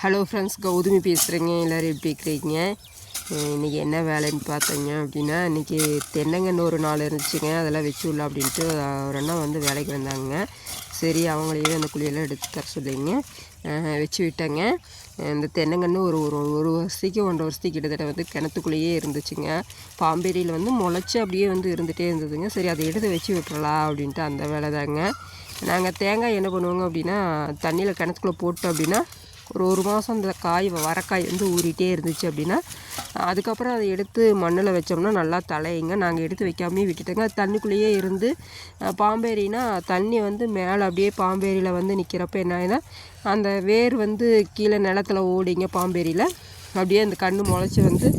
Hello friends, Gautami பேசுகிறேங்க. எல்லோரும் எப்படி இருக்கிறீங்க? இன்றைக்கி என்ன வேலைன்னு பார்த்தீங்க அப்படின்னா, இன்றைக்கி தென்னங்கன்று ஒரு 4 இருந்துச்சுங்க. அதெல்லாம் வச்சு விடலாம் அப்படின்ட்டு ஒரு அண்ணா வந்து வேலைக்கு வந்தாங்க. சரி, அவங்களையே அந்த குழியெல்லாம் எடுத்து தர சொல்லிங்க வச்சு விட்டேங்க. இந்த தென்னங்கன்று ஒரு வருஷத்துக்கு 1.5 வருஷத்துக்கு கிட்டத்தட்ட வந்து கிணத்துக்குள்ளேயே இருந்துச்சுங்க. பாம்பேரியில் வந்து முளைச்சி அப்படியே வந்து இருந்துகிட்டே இருந்ததுங்க. சரி, அதை எடுத்து வச்சு விட்டுறலாம் அப்படின்ட்டு அந்த வேலை தாங்க. நாங்கள் தேங்காய் என்ன பண்ணுவோங்க அப்படின்னா, தண்ணியில் கிணத்துக்குள்ளே போட்டு அப்படின்னா ஒரு மாதம் அந்த வரக்காய் வந்து ஊறிட்டே இருந்துச்சு அப்படின்னா, அதுக்கப்புறம் அதை எடுத்து மண்ணில் வச்சோம்னா நல்லா தலையுங்க. நாங்கள் எடுத்து வைக்காமே விட்டுட்டோங்க. அது தண்ணிக்குள்ளேயே இருந்து பாம்பேரினா தண்ணி வந்து மேலே அப்படியே பாம்பேரியில் வந்து நிற்கிறப்ப என்ன ஆகுதுன்னா, அந்த வேர் வந்து கீழே நிலத்தில் ஓடிங்க பாம்பேரியில். அப்படியே அந்த கன்று முளைச்சி வந்து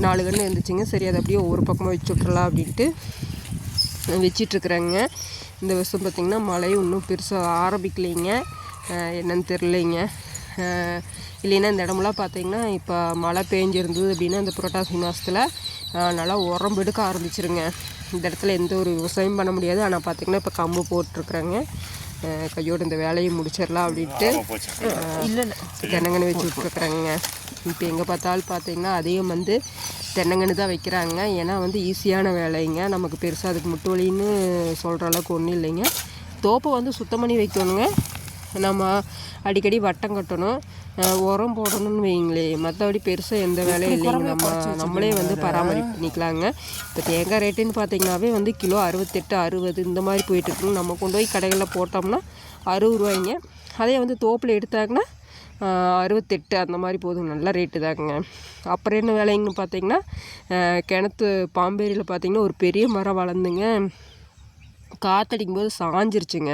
4 கன்று இருந்துச்சுங்க. சரி, அதை அப்படியே ஒரு பக்கமாக வச்சு விட்றலாம் அப்படின்ட்டு வச்சிட்ருக்குறேங்க. இந்த வருஷம் பார்த்திங்கன்னா மழையும் இன்னும் பெருசாக ஆரம்பிக்கலைங்க. என்னன்னு தெரிலைங்க. இல்லைன்னா இந்த இடமெல்லாம் பார்த்திங்கன்னா இப்போ மழை பெஞ்சிருந்தது அப்படின்னா இந்த புரட்டாசி மாதத்தில் நல்லா உரம் எடுக்க ஆரம்பிச்சிருங்க. இந்த இடத்துல எந்த ஒரு விவசாயம் பண்ண முடியாது. ஆனால் பார்த்திங்கன்னா இப்போ கம்பு போட்டிருக்குறேங்க. கையோடு இந்த வேலையை முடிச்சிடலாம் அப்படின்ட்டு தென்னங்கன்று வச்சு விட்ருக்குறேங்க. இப்போ எங்கே பார்த்தாலும் பார்த்திங்கன்னா அதையும் வந்து தென்னங்கன்று தான் வைக்கிறாங்க. ஏன்னா வந்து ஈஸியான வேலைங்க. நமக்கு பெருசாக அதுக்கு முட்டு வலின்னு சொல்கிற அளவுக்கு ஒன்றும் இல்லைங்க. தோப்பை வந்து சுத்தம் பண்ணி வைக்கணுங்க. நம்ம அடிக்கடி வட்டம் கட்டணும், உரம் போடணும்னு வைங்களே. மற்றபடி பெருசாக எந்த வேலையும் இல்லைங்க. நம்மளே வந்து பராமரிப்பு பண்ணிக்கலாங்க. இப்போ தேங்காய் ரேட்டுன்னு பார்த்திங்கனாவே வந்து கிலோ 68, 60 இந்த மாதிரி போயிட்டுருக்குங்க. நம்ம கொண்டு போய் கடைகளில் போட்டோம்னா 60 ரூபாய்ங்க. அதே வந்து தோப்பில் எடுத்தாங்கன்னா 68 அந்த மாதிரி போதுங்க. நல்ல ரேட்டு தாங்க. அப்புறம் என்ன வேலைங்கன்னு பார்த்திங்கன்னா, கிணத்து பாம்பேரியில் பார்த்திங்கன்னா ஒரு பெரிய மரம் வளர்ந்துங்க. காற்றடிக்கும் போது சாஞ்சிருச்சுங்க.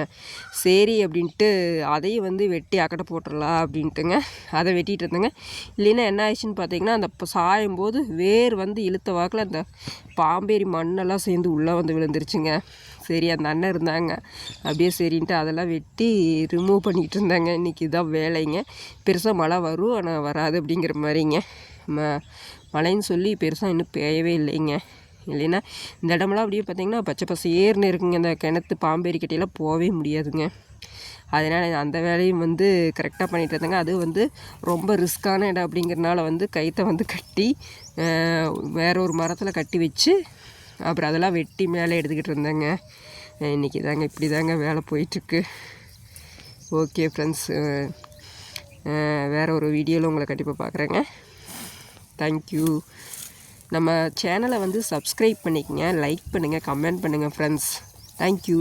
சரி அப்படின்ட்டு அதையும் வந்து வெட்டி அக்கட்டை போட்டுடலாம் அப்படின்ட்டுங்க அதை வெட்டிகிட்டு இருந்தேங்க. இல்லைன்னா என்ன ஆயிடுச்சுன்னு பார்த்தீங்கன்னா, அந்த சாயும் போது வேர் வந்து இழுத்த வாக்கில் அந்த பாம்பேரி மண்ணெல்லாம் சேர்ந்து உள்ளே வந்து விழுந்துருச்சுங்க. சரி, அந்த அண்ணன் இருந்தாங்க அப்படியே சரின்ட்டு அதெல்லாம் வெட்டி ரிமூவ் பண்ணிக்கிட்டு இருந்தாங்க. இன்றைக்கி இதான் வேலைங்க. பெருசாக மழை வரும், ஆனால் வராது அப்படிங்கிற மாதிரிங்க. மழைன்னு சொல்லி பெருசாக இன்னும் பெய்யவே இல்லைங்க. இல்லைன்னா இந்த இடமெல்லாம் அப்படியே பார்த்திங்கன்னா பச்சை பசேர்னு இருக்குங்க. இந்த கிணத்து பாம்பேரி கிட்டையெல்லாம் போகவே முடியாதுங்க. அதனால் அந்த வேலையும் வந்து கரெக்டாக பண்ணிகிட்டு இருந்தாங்க. அது வந்து ரொம்ப ரிஸ்க்கான இடம் அப்படிங்கிறனால வந்து கைத்தை வந்து கட்டி வேற ஒரு மரத்தில் கட்டி வச்சு அப்புறம் அதெல்லாம் வெட்டி மேலே எடுத்துக்கிட்டு இருந்தேங்க. இன்றைக்கி தாங்க இப்படி தாங்க வேலை போயிட்டுருக்கு. ஓகே ஃப்ரெண்ட்ஸ், வேறு ஒரு வீடியோவில் உங்களை கண்டிப்பாக பார்க்குறேங்க. தேங்க்யூ. நம்ம சேனலை வந்து சப்ஸ்கிரைப் பண்ணிக்கங்க, லைக் பண்ணுங்கள், கமெண்ட் பண்ணுங்கள் ஃப்ரெண்ட்ஸ். தேங்க்யூ.